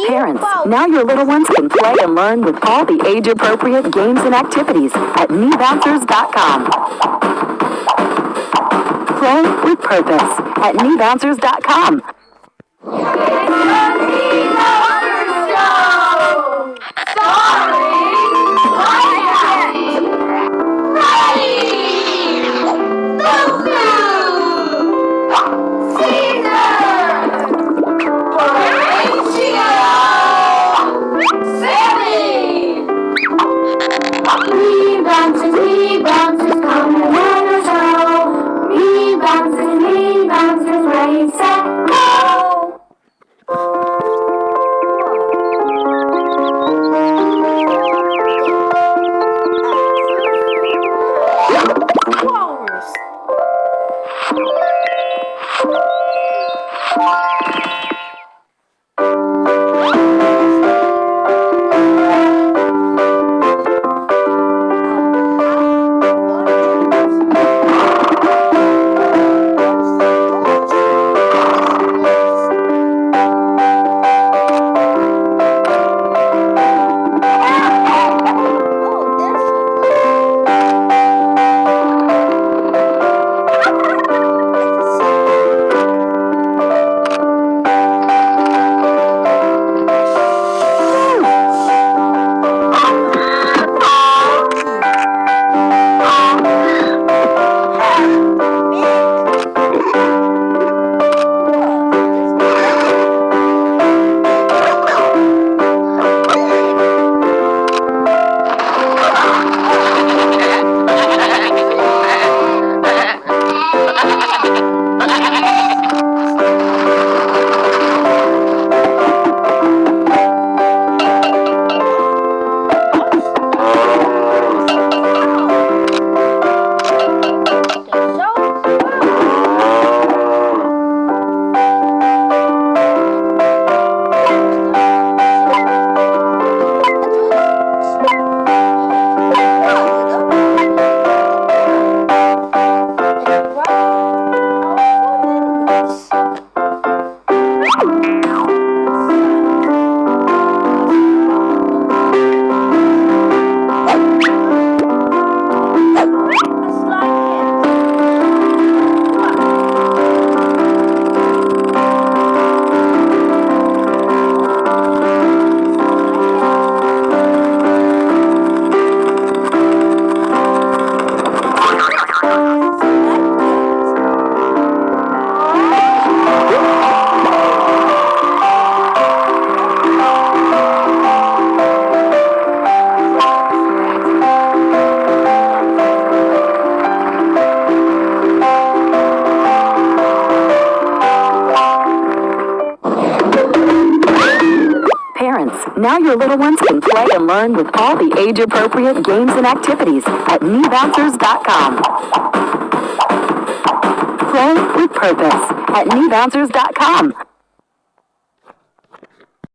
Parents, now your little ones can play and learn with all the age-appropriate games and activities at Kneeboucers.com. Play with purpose at Kneeboucers.com. Kneeboucers, come and learn a show. Kneeboucers, ready, set, go! Walrus. Now your little ones can play and learn with all the age-appropriate games and activities at Kneeboucers.com. Play with purpose at Kneeboucers.com.